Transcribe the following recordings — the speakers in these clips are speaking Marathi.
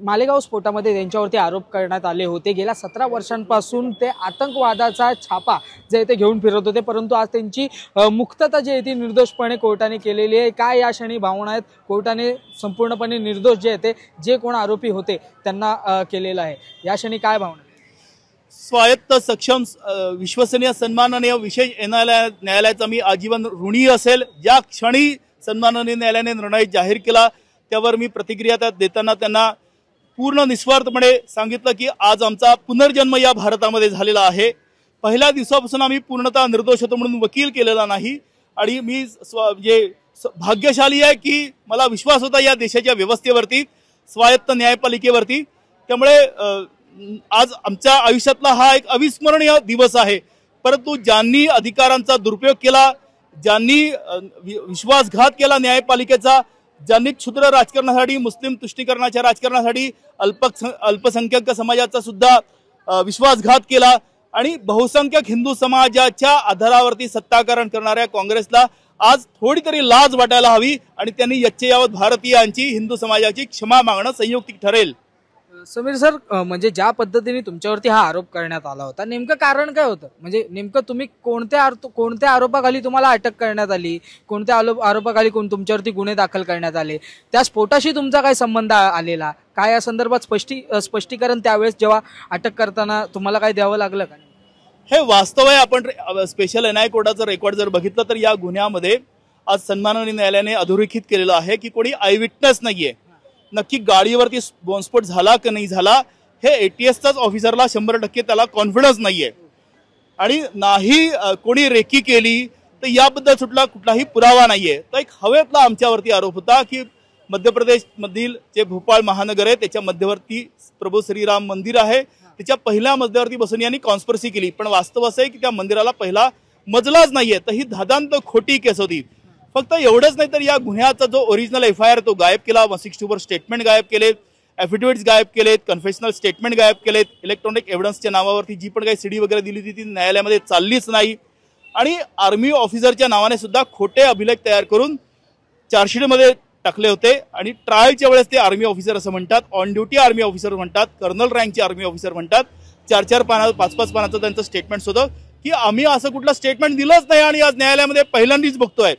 मालेगाव स्फोटामध्ये त्यांच्यावरती आरोप करण्यात आले होते। गेल्या 17 वर्षांपासून ते आतंकवादाचा छापा जे ते घेऊन फिरत होते, परंतु आज त्यांची मुक्तता जी आहे ती निर्दोषपणे कोर्टाने केलेली आहे। काय या क्षणी भावना आहेत? कोर्टाने संपूर्णपणे निर्दोष जे आहे जे कोण आरोपी होते त्यांना केलेलं आहे, या क्षणी काय भावना? स्वायत्त सक्षम विश्वसनीय सन्माननीय विशेष न्यायालयाचा मी आजीवन ऋणी असेल। ज्या क्षणी सन्माननीय न्यायालयाने निर्णय जाहीर केला त्यावर मी प्रतिक्रिया देताना त्यांना पूर्ण निस्वार्थपणे सांगितलं की आज आमचा पुनर्जन्म या भारतामध्ये झालेला आहे। पहिल्या दिवसापासून आम्ही पूर्णतः निर्दोष होतो म्हणून वकील केलेला नाही आणि मी भाग्यशाली आहे की मला विश्वास होता या देशाच्या व्यवस्थेवरती, स्वायत्त न्यायपालिकेवरती। त्यामुळे आज आमच्या आयुष्यातला हा एक अविस्मरणीय दिवस आहे। परंतु ज्यांनी अधिकारांचा दुरुपयोग केला, ज्यांनी विश्वासघात केला न्यायपालिकेचा, ज्यांनी क्षुद्र राजकारणासाठी, मुस्लिम तुष्टीकरणाच्या राजकारणासाठी अल्पसंख्याक समाजाचा सुद्धा विश्वासघात केला आणि बहुसंख्यक हिंदू समाजाच्या आधारावरती सत्ताकरण करणाऱ्या काँग्रेसला आज थोडी तरी लाज वाटायला हवी आणि त्यांनी यच्चयावत भारतीयांची, हिंदू समाजाची क्षमा मागणं संयुक्तिक ठरेल। समीर सर, म्हणजे ज्या पद्धतीने तुमच्यावरती हा आरोप करण्यात आला होता, नेमकं कारण काय होतं? म्हणजे नेमकं तुम्ही कोणत्या आरोपाखाली तुम्हाला अटक करण्यात आली, कोणत्या आरोपाखाली तुमच्यावरती गुन्हे दाखल करण्यात आले, त्या स्फोटाशी तुमचा काय संबंध आलेला, काय या संदर्भात स्पष्टीकरण त्यावेळेस जेव्हा अटक करताना तुम्हाला काय द्यावं लागलं का? हे वास्तव आहे। आपण स्पेशल एनआय कोर्टाचं रेकॉर्ड जर बघितलं तर या गुन्ह्यामध्ये आज सन्माननीय न्यायालयाने अधोरेखित केलेलं आहे की कोणी आय विटनेस नाहीये, नक्की गाडीवरती बॉम्बस्फोट झाला की नाही झाला हे एटीएसचाच ऑफिसरला 100% त्याला कॉन्फिडन्स नाहीये आणि नाही कोणी रेकी केली तर याबद्दल सुटला कुठलाही पुरावा नाहीये। तर एक हवेतला आमच्यावरती आरोप होता की मध्य प्रदेश मधील जे भोपाळ महानगर आहे त्याच्या मध्यवर्ती प्रभू श्रीराम मंदिर आहे, त्याच्या पहिल्या मजल्यावरती बसून यांनी कॉन्स्पिरसी केली। पण वास्तव असं आहे की त्या मंदिराला पहिला मजलाच नाहीये, तर ही धादांत खोटी केस होती। फक्त एवढंच नाही तर या गुन्ह्याचा जो ओरिजिनल FIR तो गायब केला, 162 स्टेटमेंट गायब केलेत, ॲफिडेव्हिट्स गायब केलेत, कन्फेशनल स्टेटमेंट गायब केलेत, इलेक्ट्रॉनिक एव्हिडन्सच्या नावावरती जी पण काही CD वगैरे दिली ती न्यायालयामध्ये चाललीच नाही आणि आर्मी ऑफिसरच्या नावाने सुद्धा खोटे अभिलेख तयार करून चार्जशीटमध्ये टाकले होते आणि ट्रायलच्या वेळेस ते आर्मी ऑफिसर असं म्हणतात, ऑन ड्युटी आर्मी ऑफिसर म्हणतात, कर्नल रँकचे आर्मी ऑफिसर म्हणतात। 4-4 पानाचं 5-5 पानाचं त्यांचं स्टेटमेंट होतं की आम्ही असं कुठलं स्टेटमेंट दिलंच नाही आणि आज न्यायालयामध्ये पहिल्यांदाच बघतोय।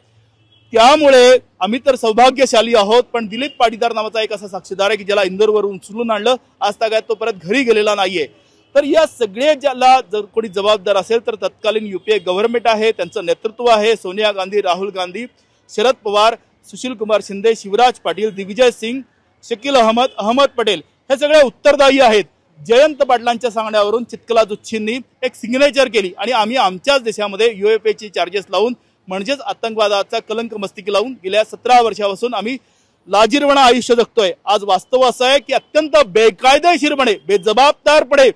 त्यामुळे आम्ही तर सौभाग्यशाली आहोत, पण दिलीप पाटीदार नावाचा एक असा साक्षीदार आहे की ज्याला इंदोरवरून उचलून आणलं, आज तागायत तो परत घरी गेलेला नाहीये। तर या सगळे ज्याला जर कोणी जबाबदार असेल तर तत्कालीन UPA गव्हर्नमेंट आहे, त्यांचं नेतृत्व आहे, सोनिया गांधी, राहुल गांधी, शरद पवार, सुशील कुमार शिंदे, शिवराज पाटील, दिग्विजय सिंग, शकील अहमद, अहमद पटेल हे सगळे उत्तरदायी आहेत। जयंत पाटलांच्या सांगण्यावरून चितकला जुच्छींनी एक सिग्नेचर केली आणि आम्ही आमच्याच देशामध्ये UFAचे चार्जेस लावून म्हणजेच आतंकवादाचा कलंक मस्तिकी लावून गेल्या 17 वर्षापासून आम्ही लाजिरवाणं आयुष्य जगतोय। आज वास्तव असं आहे की अत्यंत बेकायदेशीरपणे, बेजबाबदारपणे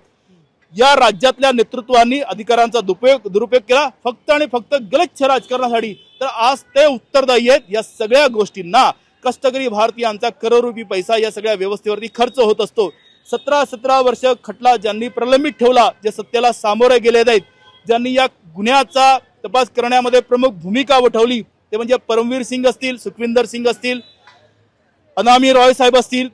या राज्यातल्या नेतृत्वांनी अधिकारांचा दुरुपयोग केला फक्त आणि फक्त गलिच्छ राजकारणासाठी। तर आज ते उत्तरदायी आहेत। या सगळ्या गोष्टींना कष्टकरी भारतीयांचा करोडोरुपी पैसा या सगळ्या व्यवस्थेवरती खर्च होत असतो। 17 वर्ष खटला ज्यांनी प्रलंबित ठेवला, जे सत्याला सामोरे गेले नाहीत, ज्यांनी या गुन्ह्याचा तपास करण्यामध्ये प्रमुख भूमिका वठवली ते म्हणजे परमवीर सिंग असतील, सुखविंदर सिंग असतील, अनामी रॉय साहेब असतील,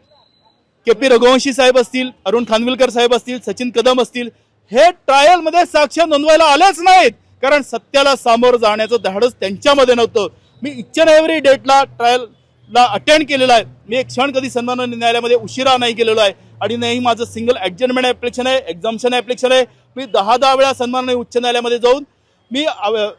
KP रघुवंशी साहेब असतील, अरुण खानविलकर साहेब असतील, सचिन कदम असतील, हे ट्रायल मध्ये साक्ष नोंदवायला आलेच नाहीत कारण सत्याला सामोरं जाण्याचं धाडस त्यांच्यामध्ये नव्हतं। मी इच अँड एव्हरी डेटला ट्रायलला अटेंड केलेला आहे। मी एक क्षण कधी सन्माननीय न्यायालयामध्ये उशिरा नाही गेलेलो आहे आणि नाही माझं सिंगल ॲडजमेंट ॲप्लिकेशन आहे, एक्झाम्शन ॲप्लिकेशन आहे। मी 10 वेळा सन्माननीय उच्च न्यायालयामध्ये जाऊन मी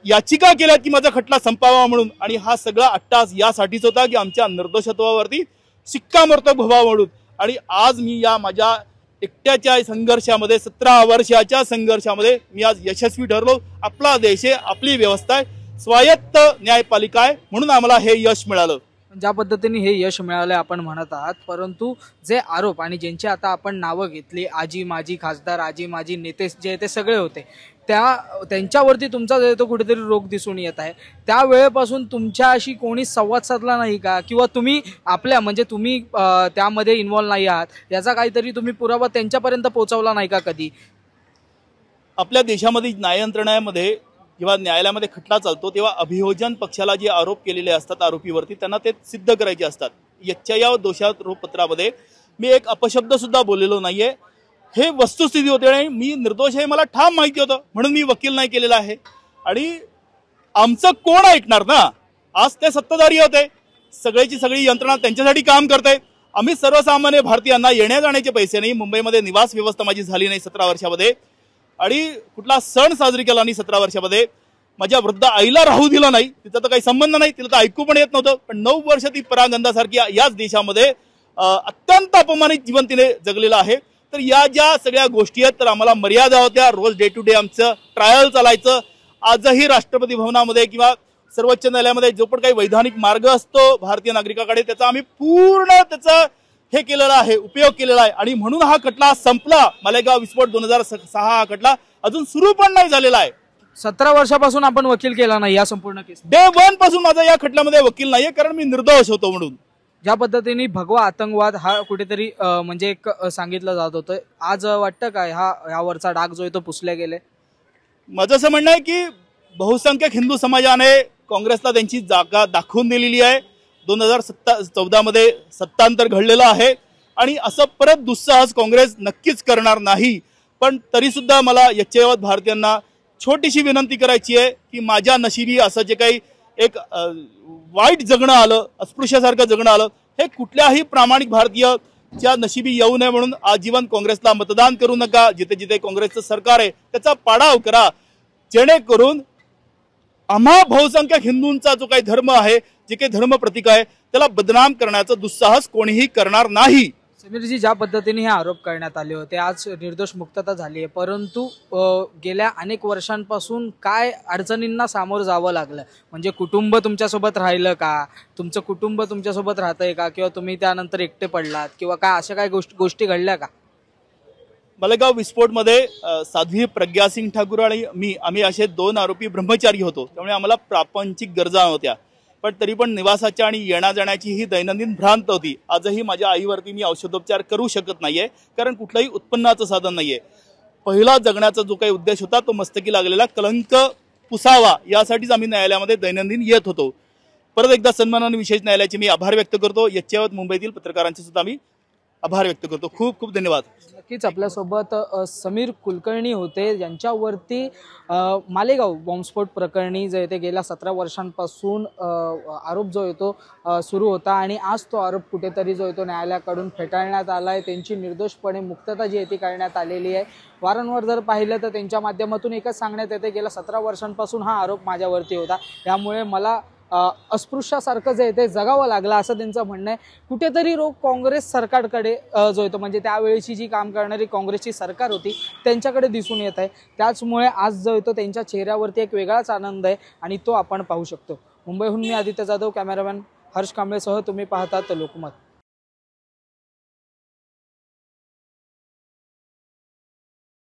याचिका केल्या की माझा खटला संपावा म्हणून आणि हा सगळा अट्टास यासाठीच होता की आमच्या निर्दोषत्वावरती शिक्कामोर्तब व्हावा म्हणून। आणि आज मी या माझ्या एकट्याच्या संघर्षामध्ये, 17 वर्षाच्या संघर्षामध्ये मी आज यशस्वी ठरलो। आपला देश आहे, आपली व्यवस्था आहे, स्वायत्त न्यायपालिका आहे म्हणून आम्हाला हे यश मिळालं। ज्या पद्धतीने हे यश मिळाले आपण म्हणत आहात, परंतु जे आरोप आणि ज्यांची आता आपण नावं घेतली, आजी माजी खासदार, आजी माजी नेते जे ते सगळे होते, त्यांच्यावरती तुमचा जो कुठेतरी रोग दिसून येत आहे। त्या वेळेपासून तुमच्याशी कोणी संवाद साधला नाही का, किंवा तुम्ही आपल्या म्हणजे तुम्ही त्यामध्ये इन्व्हॉल्व नाही आहात याचा काहीतरी तुम्ही पुरावा त्यांच्यापर्यंत पोहोचवला नाही का कधी? आपल्या देशामध्ये न्याय यंत्रणेमध्ये जेव्हा न्यायालयामध्ये खटला चालतो तेव्हा अभियोजन पक्षाला जे आरोप केलेले असतात आरोपीवरती त्यांना ते सिद्ध करायचे असतात। यच्चयावत दोषारोपपत्रामध्ये मी एक अपशब्द सुद्धा बोललेलो नाहीये. हे वस्तुस्थिती होते आणि मी निर्दोष आहे मला ठाम माहिती होतं म्हणून मी वकील नाही केलेला आहे. आणि आमचं कोण ऐकणार ना. आज ते सत्ताधारी होते, सगळ्याची सगळी यंत्रणा त्यांच्यासाठी काम करते. आम्ही सर्वसामान्य भारतीयांना येण्या जाण्याचे पैसे नाही, मुंबईमध्ये निवास व्यवस्था माझी झाली नाही 17 वर्षामध्ये, आणि कुठला सण साजरी केला नाही 17 वर्षामध्ये. माझ्या वृद्ध आईला राहू दिलं नाही, तिचा तर काही संबंध नाही, तिला तर ऐकू पण येत नव्हतं. पण 9 वर्ष ती परागंधासारखी याच देशामध्ये अत्यंत अपमानित जीवन तिने जगलेलं आहे. तर या ज्या सगळ्या गोष्टी आहेत तर आम्हाला मर्यादा होत्या. रोज डे टू डे आमचं ट्रायल चालायचं. आजही राष्ट्रपती भवनामध्ये किंवा सर्वोच्च न्यायालयामध्ये जो पण काही वैधानिक मार्ग असतो भारतीय नागरिकाकडे त्याचा आम्ही पूर्ण त्याचा हे केलेला आहे, उपयोग केलेला आहे. आणि म्हणून हा खटला संपला. मालेगाव विस्फोट 2006 हा खटला अजून सुरू पण नाही झालेला आहे. 17 वर्षापासून आपण वकील केला नाही या संपूर्ण केस. डे 1 पासून माझा या खटल्यामध्ये वकील नाहीये कारण मी निर्दोष होतो म्हणून. ज्या पद्धतीने भगवा आतंकवाद हा कुठेतरी म्हणजे एक सांगितलं जात होतं, आज वाटतं काय यावरचा डाग जो आहे तो पुसला गेले? माझं असं म्हणणं आहे की बहुसंख्यक हिंदू समाजाने काँग्रेसला त्यांची जागा दाखवून दिलेली आहे. 2014 मध्ये सत्तांतर घडलेलं आहे आणि असं परत दुस्साहस काँग्रेस नक्कीच करणार नाही. पण तरी सुद्धा मला यच्चयावत भारतीयांना छोटीशी विनंती करायची आहे की माझ्या नशिबी असं जे काही एक वाईट जगणं आलं, अस्पृश्यासारखं जगणं आलं, हे कुठल्याही प्रामाणिक भारतीयच्या नशिबी येऊ नये म्हणून आजीवन काँग्रेसला मतदान करू नका. जिथे जिथे काँग्रेसचं सरकार आहे त्याचा पाडाव करा, जेणेकरून आम्हा बहुसंख्यक हिंदूंचा जो काही धर्म आहे, जे काही धर्म प्रतीक आहे, त्याला बदनाम करण्याचा दुस्साहस कोणीही करणार नाही. समीरजी, ज्या पद्धतीने हे आरोप करण्यात आले होते, आज निर्दोष मुक्तता झाली आहे, परंतु गेल्या अनेक वर्षांपासून काय अडचणींना सामोरं जावं लागलं? म्हणजे कुटुंब तुमच्यासोबत राहिलं का? तुमचं कुटुंब तुमच्यासोबत राहतंय का? किंवा तुम्ही त्यानंतर एकटे पडलात किंवा काय अशा काय गोष्टी घडल्या का? मालेगाव विस्फोटमध्ये साध्वी प्रज्ञा सिंग ठाकूर आणि आम्ही असे 2 आरोपी ब्रह्मचारी होतो. त्यामुळे आम्हाला प्रापंचिक गरजा होत्या. पण तरी पण निवासाच्या आणि येण्या जाण्याची ही दैनंदिन भ्रांत होती. आजही माझ्या आईवरती मी औषधोपचार करू शकत नाहीये कारण कुठलंही उत्पन्नाचं साधन नाहीये. पहिला जगण्याचा जो काही उद्देश होता तो मस्तकी लागलेला कलंक पुसावा यासाठीच आम्ही न्यायालयामध्ये दैनंदिन येत होतो. परत एकदा सन्मानाने विशेष न्यायालयाचे मी आभार व्यक्त करतो. यच्चयावत मुंबईतील पत्रकारांचे सुद्धा मी आभार व्यक्त करतो. खूप खूप धन्यवाद. नक्कीच आपल्यासोबत समीर कुलकर्णी होते, ज्यांच्यावरती मालेगाव बॉम्बस्फोट प्रकरणी जे ते गेल्या 17 वर्षांपासून आरोप जो आहे तो सुरू होता आणि आज तो आरोप कुठेतरी जो आहे तो न्यायालयाकडून फेटाळण्यात आला आहे. त्यांची निर्दोषपणे मुक्तता जी आहे ती करण्यात आलेली आहे. वारंवार जर पाहिलं तर त्यांच्या माध्यमातून एकच सांगण्यात येते, गेल्या 17 वर्षांपासून हा आरोप माझ्यावरती होता, त्यामुळे मला अस्पृश्यासारखं जे आहे ते जगावं लागलं असं त्यांचं म्हणणं आहे. कुठेतरी रोग काँग्रेस सरकारकडे जो येतो, म्हणजे त्यावेळेची जी काम करणारी काँग्रेसची सरकार होती त्यांच्याकडे दिसून येत आहे. त्याचमुळे आज जो येतो त्यांच्या चेहऱ्यावरती एक वेगळाच आनंद आहे आणि तो आपण पाहू शकतो. मुंबईहून मी आदित्य जाधव, कॅमेरामॅन हर्ष कांबळेसह तुम्ही पाहतात लोकमत.